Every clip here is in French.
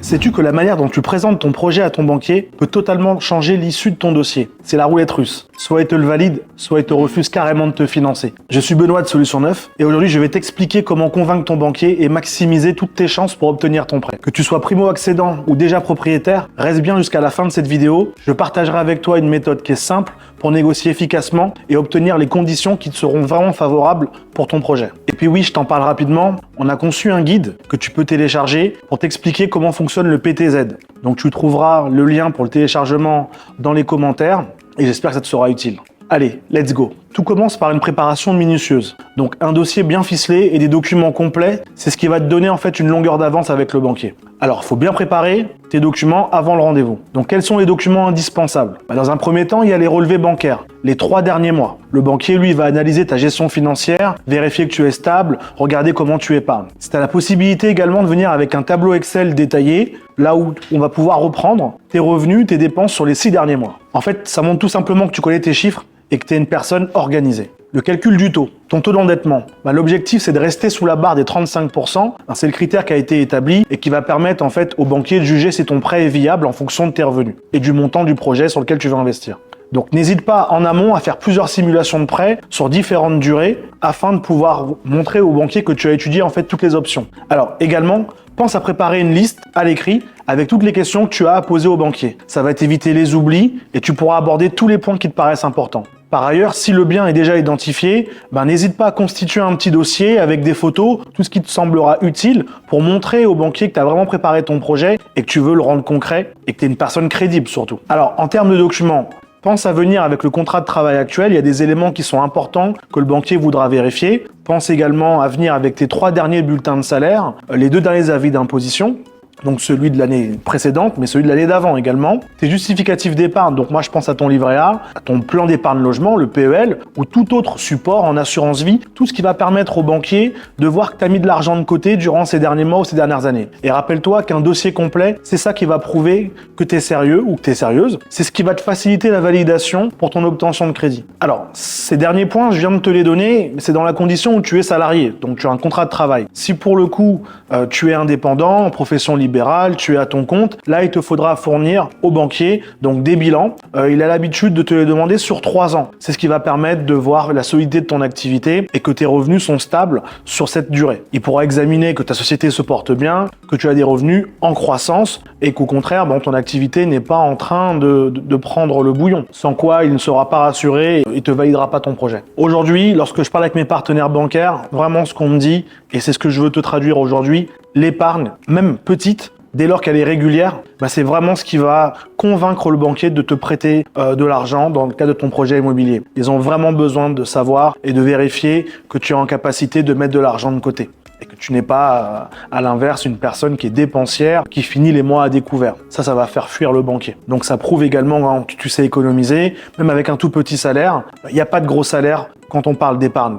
Sais-tu que la manière dont tu présentes ton projet à ton banquier peut totalement changer l'issue de ton dossier? C'est la roulette russe. Soit il te le valide, soit il te refuse carrément de te financer. Je suis Benoît de Solution 9 et aujourd'hui je vais t'expliquer comment convaincre ton banquier et maximiser toutes tes chances pour obtenir ton prêt. Que tu sois primo-accédant ou déjà propriétaire, reste bien jusqu'à la fin de cette vidéo. Je partagerai avec toi une méthode qui est simple pour négocier efficacement et obtenir les conditions qui te seront vraiment favorables pour ton projet. Et puis oui, je t'en parle rapidement, on a conçu un guide que tu peux télécharger pour t'expliquer comment fonctionne le PTZ. Donc tu trouveras le lien pour le téléchargement dans les commentaires et j'espère que ça te sera utile. Allez, let's go. Tout commence par une préparation minutieuse. Donc un dossier bien ficelé et des documents complets, c'est ce qui va te donner en fait une longueur d'avance avec le banquier. Alors, il faut bien préparer tes documents avant le rendez-vous. Donc quels sont les documents indispensables? Dans un premier temps, il y a les relevés bancaires, les 3 derniers mois. Le banquier, lui, va analyser ta gestion financière, vérifier que tu es stable, regarder comment tu épargnes. Tu as la possibilité également de venir avec un tableau Excel détaillé, là où on va pouvoir reprendre tes revenus, tes dépenses sur les 6 derniers mois. En fait, ça montre tout simplement que tu connais tes chiffres et que tu es une personne organisée. Le calcul du taux, ton taux d'endettement. L'objectif, c'est de rester sous la barre des 35%. C'est le critère qui a été établi et qui va permettre en fait au banquier de juger si ton prêt est viable en fonction de tes revenus et du montant du projet sur lequel tu veux investir. Donc n'hésite pas en amont à faire plusieurs simulations de prêts sur différentes durées afin de pouvoir montrer au banquier que tu as étudié en fait toutes les options. Alors également, pense à préparer une liste à l'écrit avec toutes les questions que tu as à poser au banquier. Ça va t'éviter les oublis et tu pourras aborder tous les points qui te paraissent importants. Par ailleurs, si le bien est déjà identifié, n'hésite pas à constituer un petit dossier avec des photos, tout ce qui te semblera utile pour montrer au banquier que tu as vraiment préparé ton projet et que tu veux le rendre concret et que tu es une personne crédible surtout. Alors, en termes de documents, pense à venir avec le contrat de travail actuel, il y a des éléments qui sont importants que le banquier voudra vérifier. Pense également à venir avec tes 3 derniers bulletins de salaire, les 2 derniers avis d'imposition, donc celui de l'année précédente, mais celui de l'année d'avant également. Tes justificatifs d'épargne, donc moi je pense à ton livret A, à ton plan d'épargne logement, le PEL, ou tout autre support en assurance vie, tout ce qui va permettre au banquier de voir que tu as mis de l'argent de côté durant ces derniers mois ou ces dernières années. Et rappelle-toi qu'un dossier complet, c'est ça qui va prouver que tu es sérieux ou que tu es sérieuse. C'est ce qui va te faciliter la validation pour ton obtention de crédit. Alors, ces derniers points, je viens de te les donner, c'est dans la condition où tu es salarié, donc tu as un contrat de travail. Si pour le coup, tu es indépendant, en profession libérale, tu es à ton compte, là il te faudra fournir au banquier donc des bilans. Il a l'habitude de te les demander sur 3 ans. C'est ce qui va permettre de voir la solidité de ton activité et que tes revenus sont stables sur cette durée. Il pourra examiner que ta société se porte bien, que tu as des revenus en croissance et qu'au contraire, ton activité n'est pas en train de prendre le bouillon. Sans quoi, il ne sera pas rassuré et il te validera pas ton projet. Aujourd'hui, lorsque je parle avec mes partenaires bancaires, vraiment ce qu'on me dit, et c'est ce que je veux te traduire aujourd'hui, l'épargne, même petite, dès lors qu'elle est régulière, c'est vraiment ce qui va convaincre le banquier de te prêter de l'argent dans le cadre de ton projet immobilier. Ils ont vraiment besoin de savoir et de vérifier que tu es en capacité de mettre de l'argent de côté. Et que tu n'es pas, à l'inverse, une personne qui est dépensière, qui finit les mois à découvert. Ça va faire fuir le banquier. Donc ça prouve également que tu sais économiser, même avec un tout petit salaire. Il n'y a pas de gros salaire quand on parle d'épargne.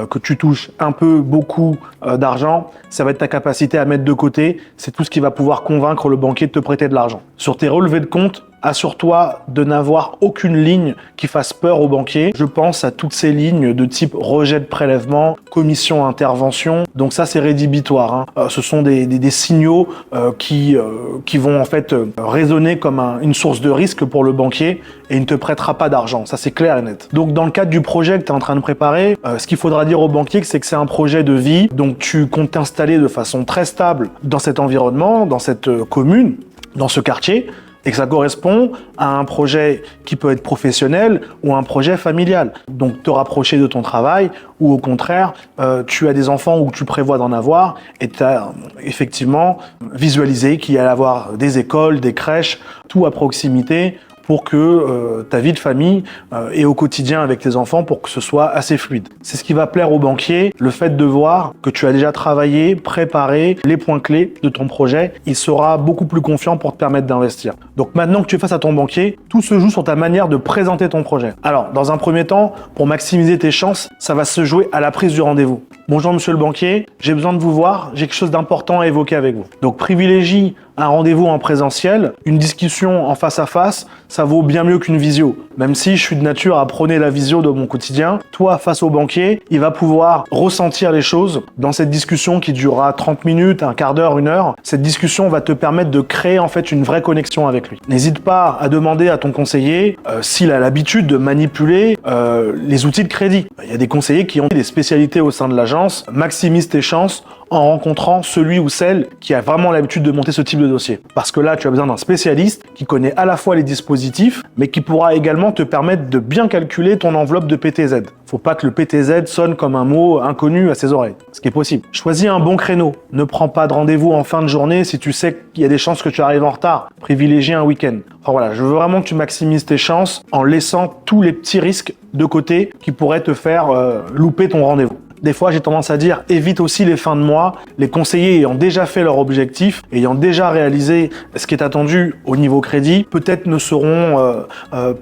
Que tu touches un peu, beaucoup d'argent, ça va être ta capacité à mettre de côté. C'est tout ce qui va pouvoir convaincre le banquier de te prêter de l'argent. Sur tes relevés de compte, assure-toi de n'avoir aucune ligne qui fasse peur au banquier. Je pense à toutes ces lignes de type rejet de prélèvement, commission intervention. Donc ça, c'est rédhibitoire. Ce sont des signaux qui vont en fait résonner comme une source de risque pour le banquier et il ne te prêtera pas d'argent. Ça, c'est clair et net. Donc dans le cadre du projet que tu es en train de préparer, ce qu'il faudra dire au banquier, c'est que c'est un projet de vie. Donc tu comptes t'installer de façon très stable dans cet environnement, dans cette commune, dans ce quartier, et que ça correspond à un projet qui peut être professionnel ou un projet familial. Donc te rapprocher de ton travail ou au contraire, tu as des enfants ou tu prévois d'en avoir et tu as effectivement visualisé qu'il y allait avoir des écoles, des crèches, tout à proximité pour que ta vie de famille et au quotidien avec tes enfants pour que ce soit assez fluide. C'est ce qui va plaire au banquier, le fait de voir que tu as déjà travaillé, préparé les points clés de ton projet, il sera beaucoup plus confiant pour te permettre d'investir. Donc maintenant que tu es face à ton banquier, tout se joue sur ta manière de présenter ton projet. Alors, dans un premier temps, pour maximiser tes chances, ça va se jouer à la prise du rendez-vous. Bonjour monsieur le banquier, j'ai besoin de vous voir, j'ai quelque chose d'important à évoquer avec vous. Donc privilégie un rendez-vous en présentiel, une discussion en face à face, ça vaut bien mieux qu'une visio. Même si je suis de nature à prôner la visio de mon quotidien, toi, face au banquier, il va pouvoir ressentir les choses dans cette discussion qui durera 30 minutes, un quart d'heure, une heure. Cette discussion va te permettre de créer en fait une vraie connexion avec lui. N'hésite pas à demander à ton conseiller s'il a l'habitude de manipuler les outils de crédit. Il y a des conseillers qui ont des spécialités au sein de l'agence. Maximise tes chances en rencontrant celui ou celle qui a vraiment l'habitude de monter ce type de dossier. Parce que là, tu as besoin d'un spécialiste qui connaît à la fois les dispositifs, mais qui pourra également te permettre de bien calculer ton enveloppe de PTZ. Faut pas que le PTZ sonne comme un mot inconnu à ses oreilles, ce qui est possible. Choisis un bon créneau. Ne prends pas de rendez-vous en fin de journée si tu sais qu'il y a des chances que tu arrives en retard. Privilégie un week-end. Enfin voilà, je veux vraiment que tu maximises tes chances en laissant tous les petits risques de côté qui pourraient te faire louper ton rendez-vous. Des fois, j'ai tendance à dire, évite aussi les fins de mois. Les conseillers ayant déjà fait leur objectif, ayant déjà réalisé ce qui est attendu au niveau crédit, peut-être ne seront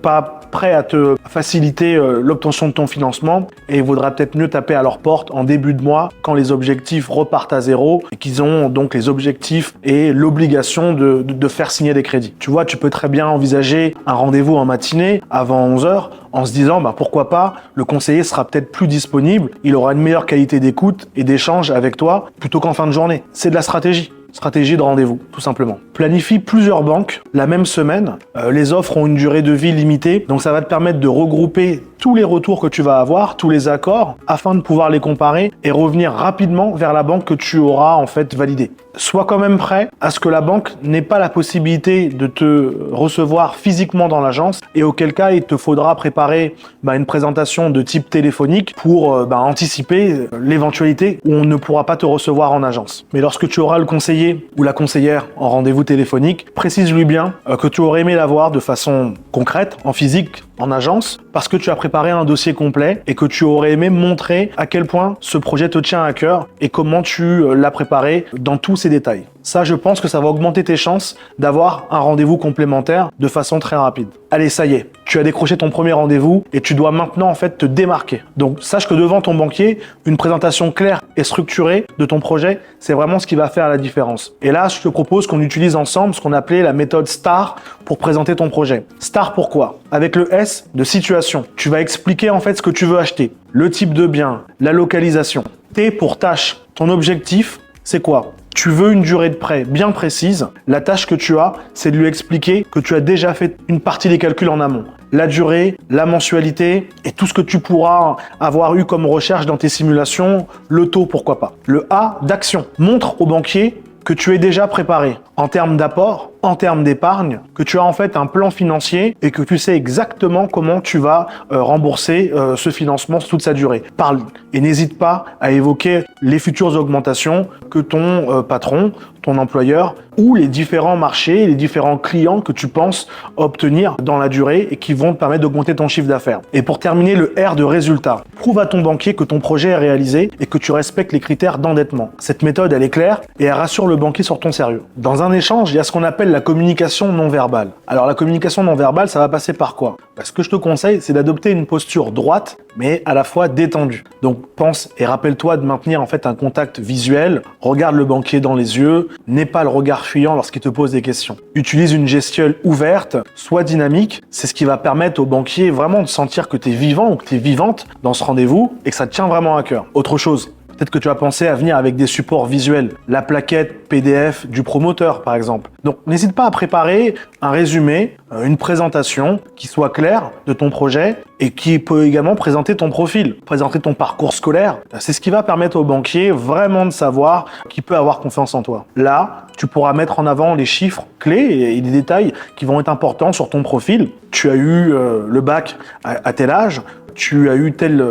pas prêts à te faciliter l'obtention de ton financement et il vaudra peut-être mieux taper à leur porte en début de mois quand les objectifs repartent à zéro et qu'ils ont donc les objectifs et l'obligation de faire signer des crédits. Tu vois, tu peux très bien envisager un rendez-vous en matinée avant 11h en se disant pourquoi pas, le conseiller sera peut-être plus disponible, il aura une meilleure qualité d'écoute et d'échange avec toi plutôt qu'en fin de journée. C'est de la stratégie. Stratégie de rendez-vous, tout simplement. Planifie plusieurs banques la même semaine. Les offres ont une durée de vie limitée, donc ça va te permettre de regrouper tous les retours que tu vas avoir, tous les accords, afin de pouvoir les comparer et revenir rapidement vers la banque que tu auras en fait validée. Sois quand même prêt à ce que la banque n'ait pas la possibilité de te recevoir physiquement dans l'agence et auquel cas il te faudra préparer une présentation de type téléphonique pour anticiper l'éventualité où on ne pourra pas te recevoir en agence. Mais lorsque tu auras le conseiller ou la conseillère en rendez-vous téléphonique, précise-lui bien que tu aurais aimé l'avoir de façon concrète, en physique, en agence, parce que tu as préparé un dossier complet et que tu aurais aimé montrer à quel point ce projet te tient à cœur et comment tu l'as préparé dans tous ses détails. Ça, je pense que ça va augmenter tes chances d'avoir un rendez-vous complémentaire de façon très rapide. Allez, ça y est, tu as décroché ton premier rendez-vous et tu dois maintenant en fait te démarquer. Donc, sache que devant ton banquier, une présentation claire et structurée de ton projet, c'est vraiment ce qui va faire la différence. Et là, je te propose qu'on utilise ensemble ce qu'on appelait la méthode STAR pour présenter ton projet. STAR pourquoi? Avec le S de situation. Tu vas expliquer en fait ce que tu veux acheter, le type de bien, la localisation. T pour tâche. Ton objectif, c'est quoi? Tu veux une durée de prêt bien précise. La tâche que tu as, c'est de lui expliquer que tu as déjà fait une partie des calculs en amont. La durée, la mensualité et tout ce que tu pourras avoir eu comme recherche dans tes simulations, le taux, pourquoi pas. Le A d'action. Montre au banquier que tu es déjà préparé en termes d'apport, en termes d'épargne, que tu as en fait un plan financier et que tu sais exactement comment tu vas rembourser ce financement sur toute sa durée. Parle et n'hésite pas à évoquer les futures augmentations que ton patron, ton employeur ou les différents marchés, les différents clients que tu penses obtenir dans la durée et qui vont te permettre d'augmenter ton chiffre d'affaires. Et pour terminer, le R de résultat. Prouve à ton banquier que ton projet est réalisé et que tu respectes les critères d'endettement. Cette méthode, elle est claire et elle rassure le banquier sur ton sérieux. Dans un échange, il y a ce qu'on appelle la communication non verbale. Alors la communication non verbale, ça va passer par quoi? Ce que je te conseille, c'est d'adopter une posture droite, mais à la fois détendue. Donc pense et rappelle-toi de maintenir en fait un contact visuel. Regarde le banquier dans les yeux, n'aie pas le regard fuyant lorsqu'il te pose des questions. Utilise une gestuelle ouverte, sois dynamique. C'est ce qui va permettre au banquier vraiment de sentir que tu es vivant ou que tu es vivante dans ce rendez-vous et que ça te tient vraiment à cœur. Autre chose. Peut-être que tu as pensé à venir avec des supports visuels, la plaquette PDF du promoteur par exemple. Donc n'hésite pas à préparer un résumé, une présentation qui soit claire de ton projet et qui peut également présenter ton profil, présenter ton parcours scolaire. C'est ce qui va permettre au banquier vraiment de savoir qu'il peut avoir confiance en toi. Là, tu pourras mettre en avant les chiffres clés et des détails qui vont être importants sur ton profil. Tu as eu le bac à tel âge, tu as eu tel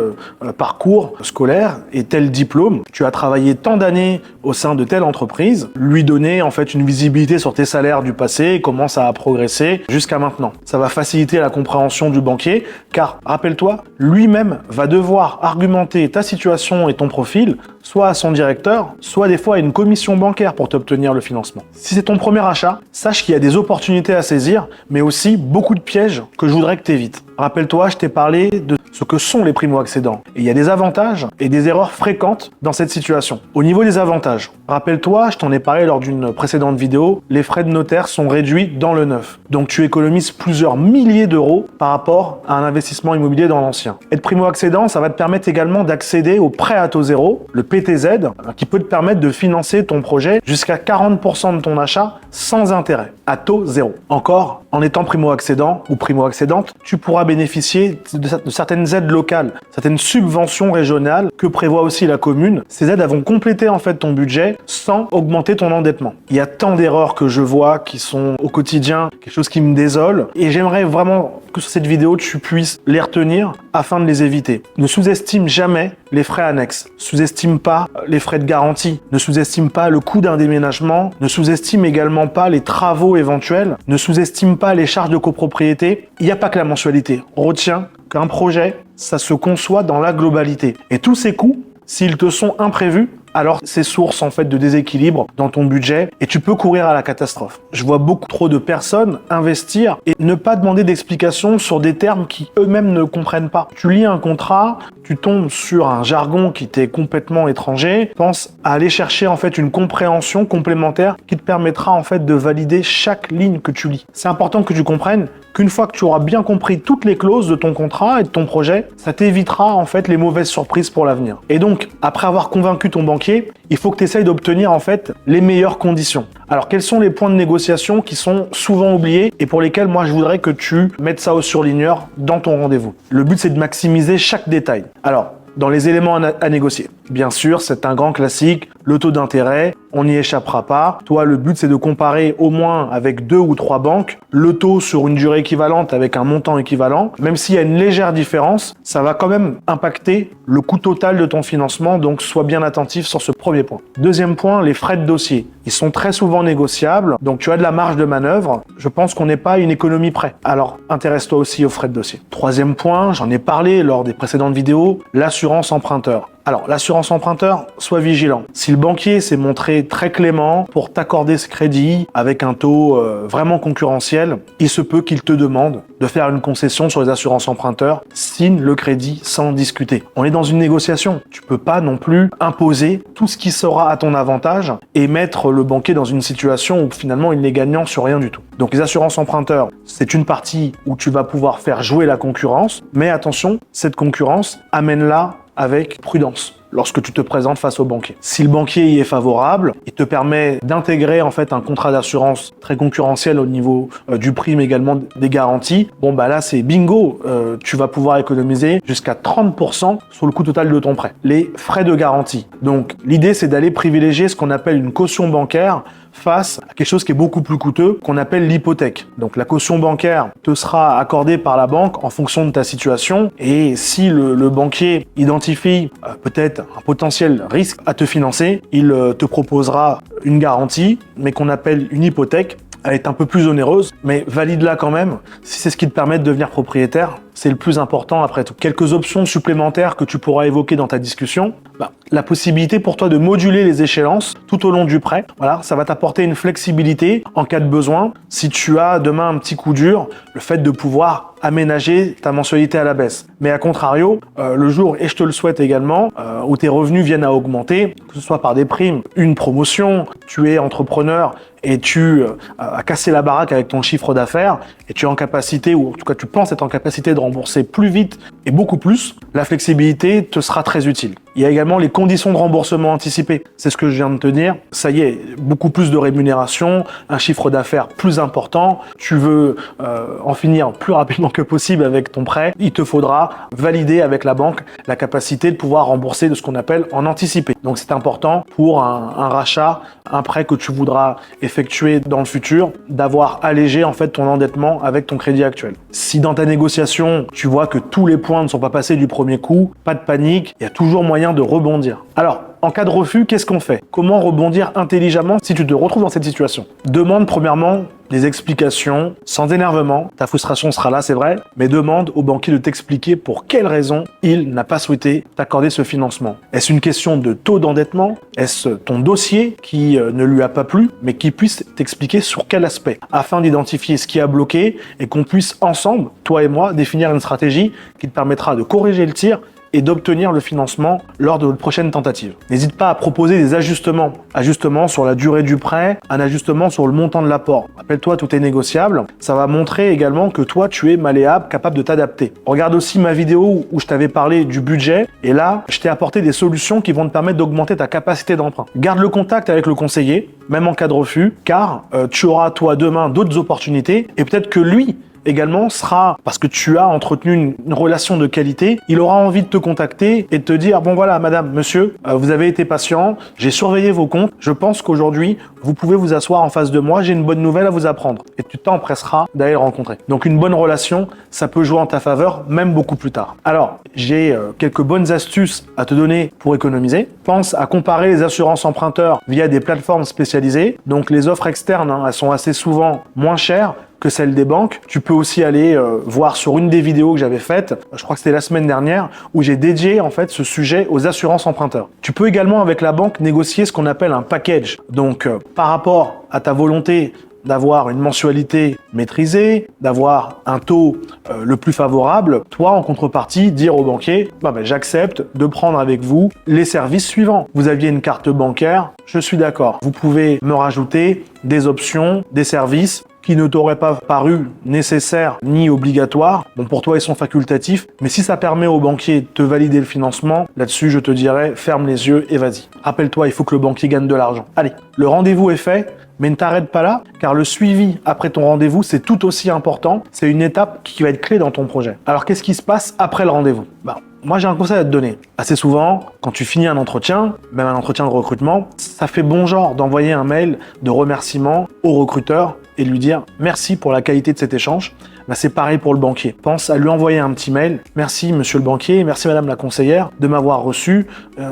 parcours scolaire et tel diplôme, tu as travaillé tant d'années au sein de telle entreprise, lui donner en fait une visibilité sur tes salaires du passé et comment ça a progressé jusqu'à maintenant. Ça va faciliter la compréhension du banquier car, rappelle-toi, lui-même va devoir argumenter ta situation et ton profil soit à son directeur, soit des fois à une commission bancaire pour t'obtenir le financement. Si c'est ton premier achat, sache qu'il y a des opportunités à saisir, mais aussi beaucoup de pièges que je voudrais que tu évites. Rappelle-toi, je t'ai parlé de ce que sont les primo-accédants. Et il y a des avantages et des erreurs fréquentes dans cette situation. Au niveau des avantages, rappelle-toi, je t'en ai parlé lors d'une précédente vidéo, les frais de notaire sont réduits dans le neuf. Donc tu économises plusieurs milliers d'euros par rapport à un investissement immobilier dans l'ancien. Être primo-accédant, ça va te permettre également d'accéder au prêt à taux zéro, le PTZ, qui peut te permettre de financer ton projet jusqu'à 40% de ton achat sans intérêt, à taux zéro. Encore, en étant primo-accédant ou primo-accédante, tu pourras bénéficier de certaines aides locales, certaines subventions régionales que prévoit aussi la commune. Ces aides vont compléter en fait ton budget sans augmenter ton endettement. Il y a tant d'erreurs que je vois qui sont au quotidien, quelque chose qui me désole, et j'aimerais vraiment que sur cette vidéo, tu puisses les retenir afin de les éviter. Ne sous-estime jamais les frais annexes. Sous-estime pas les frais de garantie. Ne sous-estime pas le coût d'un déménagement. Ne sous-estime également pas les travaux éventuels. Ne sous-estime pas les charges de copropriété. Il n'y a pas que la mensualité. Retiens qu'un projet, ça se conçoit dans la globalité. Et tous ces coûts, s'ils te sont imprévus, alors c'est source en fait de déséquilibre dans ton budget et tu peux courir à la catastrophe. Je vois beaucoup trop de personnes investir et ne pas demander d'explications sur des termes qui eux-mêmes ne comprennent pas. Tu lis un contrat, tu tombes sur un jargon qui t'est complètement étranger, pense à aller chercher en fait une compréhension complémentaire qui te permettra en fait de valider chaque ligne que tu lis. C'est important que tu comprennes qu'une fois que tu auras bien compris toutes les clauses de ton contrat et de ton projet, ça t'évitera en fait les mauvaises surprises pour l'avenir. Et donc, après avoir convaincu ton banquier, il faut que tu essayes d'obtenir en fait les meilleures conditions. Alors, quels sont les points de négociation qui sont souvent oubliés et pour lesquels moi je voudrais que tu mettes ça au surligneur dans ton rendez-vous? Le but, c'est de maximiser chaque détail. Alors, dans les éléments à négocier, bien sûr, c'est un grand classique, le taux d'intérêt, on n'y échappera pas. Toi, le but, c'est de comparer au moins avec 2 ou 3 banques, le taux sur une durée équivalente avec un montant équivalent. Même s'il y a une légère différence, ça va quand même impacter le coût total de ton financement, donc sois bien attentif sur ce premier point. Deuxième point, les frais de dossier. Ils sont très souvent négociables, donc tu as de la marge de manœuvre. Je pense qu'on n'est pas à une économie près. Alors, intéresse-toi aussi aux frais de dossier. Troisième point, j'en ai parlé lors des précédentes vidéos, l'assurance emprunteur. Alors, l'assurance emprunteur, sois vigilant. Si le banquier s'est montré très clément pour t'accorder ce crédit avec un taux vraiment concurrentiel, il se peut qu'il te demande de faire une concession sur les assurances emprunteurs, signe le crédit sans discuter. On est dans une négociation. Tu peux pas non plus imposer tout ce qui sera à ton avantage et mettre le banquier dans une situation où finalement il n'est gagnant sur rien du tout. Donc les assurances emprunteurs, c'est une partie où tu vas pouvoir faire jouer la concurrence, mais attention, cette concurrence, amène-la avec prudence lorsque tu te présentes face au banquier. Si le banquier y est favorable, il te permet d'intégrer en fait un contrat d'assurance très concurrentiel au niveau du prix mais également des garanties. Bon bah là c'est bingo, tu vas pouvoir économiser jusqu'à 30% sur le coût total de ton prêt. Les frais de garantie. Donc l'idée c'est d'aller privilégier ce qu'on appelle une caution bancaire face à quelque chose qui est beaucoup plus coûteux, qu'on appelle l'hypothèque. Donc la caution bancaire te sera accordée par la banque en fonction de ta situation et si le banquier identifie peut-être un potentiel risque à te financer, il te proposera une garantie, mais qu'on appelle une hypothèque. Elle est un peu plus onéreuse, mais valide-la quand même. Si c'est ce qui te permet de devenir propriétaire, c'est le plus important après tout. Quelques options supplémentaires que tu pourras évoquer dans ta discussion. La possibilité pour toi de moduler les échéances tout au long du prêt. Voilà, ça va t'apporter une flexibilité en cas de besoin. Si tu as demain un petit coup dur, le fait de pouvoir aménager ta mensualité à la baisse. Mais à contrario, le jour, et je te le souhaite également, où tes revenus viennent à augmenter, que ce soit par des primes, une promotion, tu es entrepreneur et tu as cassé la baraque avec ton chiffre d'affaires et tu es en capacité, ou en tout cas tu penses être en capacité de rembourser plus vite et beaucoup plus, la flexibilité te sera très utile. Il y a également les conditions de remboursement anticipé. C'est ce que je viens de te dire. Ça y est, beaucoup plus de rémunération, un chiffre d'affaires plus important. Tu veux en finir plus rapidement que possible avec ton prêt. Il te faudra valider avec la banque la capacité de pouvoir rembourser de ce qu'on appelle en anticipé. Donc c'est important pour un rachat, un prêt que tu voudras effectuer dans le futur, d'avoir allégé en fait ton endettement avec ton crédit actuel. Si dans ta négociation, tu vois que tous les points ne sont pas passés du premier coup, pas de panique, il y a toujours moyen de rebondir. Alors, En cas de refus, qu'est-ce qu'on fait? Comment rebondir intelligemment si tu te retrouves dans cette situation? Demande premièrement des explications, sans énervement. Ta frustration sera là, c'est vrai, mais demande au banquier de t'expliquer pour quelle raison il n'a pas souhaité t'accorder ce financement. Est-ce une question de taux d'endettement? Est-ce ton dossier qui ne lui a pas plu, mais qui puisse t'expliquer sur quel aspect, afin d'identifier ce qui a bloqué et qu'on puisse ensemble, toi et moi, définir une stratégie qui te permettra de corriger le tir et d'obtenir le financement lors de votre prochaine tentative. N'hésite pas à proposer des ajustements. Ajustements sur la durée du prêt, un ajustement sur le montant de l'apport. Rappelle-toi, tout est négociable. Ça va montrer également que toi, tu es malléable, capable de t'adapter. Regarde aussi ma vidéo où je t'avais parlé du budget. Et là, je t'ai apporté des solutions qui vont te permettre d'augmenter ta capacité d'emprunt. Garde le contact avec le conseiller, même en cas de refus, car tu auras, toi, demain, d'autres opportunités. Et peut-être que lui, également sera, parce que tu as entretenu une relation de qualité, il aura envie de te contacter et de te dire, bon voilà madame, monsieur, vous avez été patient, j'ai surveillé vos comptes, je pense qu'aujourd'hui, vous pouvez vous asseoir en face de moi, j'ai une bonne nouvelle à vous apprendre. Et tu t'empresseras d'aller le rencontrer. Donc une bonne relation, ça peut jouer en ta faveur, même beaucoup plus tard. Alors, j'ai quelques bonnes astuces à te donner pour économiser. Pense à comparer les assurances emprunteurs via des plateformes spécialisées. Donc les offres externes, elles sont assez souvent moins chères que celle des banques. Tu peux aussi aller voir sur une des vidéos que j'avais faites, je crois que c'était la semaine dernière, où j'ai dédié en fait ce sujet aux assurances emprunteurs. Tu peux également avec la banque négocier ce qu'on appelle un package. Donc par rapport à ta volonté d'avoir une mensualité maîtrisée, d'avoir un taux le plus favorable, toi en contrepartie dire au banquier j'accepte de prendre avec vous les services suivants. Vous aviez une carte bancaire, je suis d'accord. Vous pouvez me rajouter des options, des services qui ne t'auraient pas paru nécessaires ni obligatoires. Bon, pour toi, ils sont facultatifs, mais si ça permet au banquier de te valider le financement, là-dessus, je te dirais, ferme les yeux et vas-y. Rappelle-toi, il faut que le banquier gagne de l'argent. Allez, le rendez-vous est fait, mais ne t'arrête pas là, car le suivi après ton rendez-vous, c'est tout aussi important. C'est une étape qui va être clé dans ton projet. Alors, qu'est-ce qui se passe après le rendez-vous? Moi, j'ai un conseil à te donner. Assez souvent, quand tu finis un entretien, même un entretien de recrutement, ça fait bon genre d'envoyer un mail de remerciement au recruteur et de lui dire « Merci pour la qualité de cet échange ». C'est pareil pour le banquier. Pense à lui envoyer un petit mail. « Merci monsieur le banquier, merci madame la conseillère de m'avoir reçu.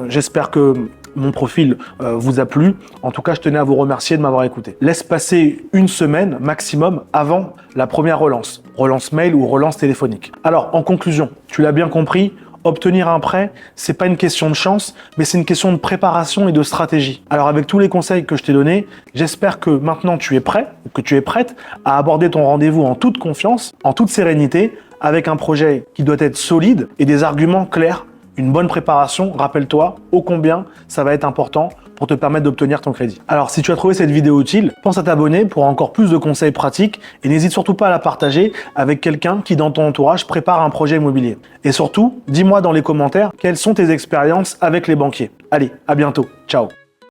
J'espère que mon profil vous a plu. En tout cas, je tenais à vous remercier de m'avoir écouté. » Laisse passer une semaine maximum avant la première relance. Relance mail ou relance téléphonique. Alors, en conclusion, tu l'as bien compris, obtenir un prêt, c'est pas une question de chance, mais c'est une question de préparation et de stratégie. Alors avec tous les conseils que je t'ai donnés, j'espère que maintenant tu es prêt, ou que tu es prête à aborder ton rendez-vous en toute confiance, en toute sérénité, avec un projet qui doit être solide et des arguments clairs. Une bonne préparation, rappelle-toi, ô combien ça va être important pour te permettre d'obtenir ton crédit. Alors, si tu as trouvé cette vidéo utile, pense à t'abonner pour encore plus de conseils pratiques et n'hésite surtout pas à la partager avec quelqu'un qui, dans ton entourage, prépare un projet immobilier. Et surtout, dis-moi dans les commentaires quelles sont tes expériences avec les banquiers. Allez, à bientôt. Ciao.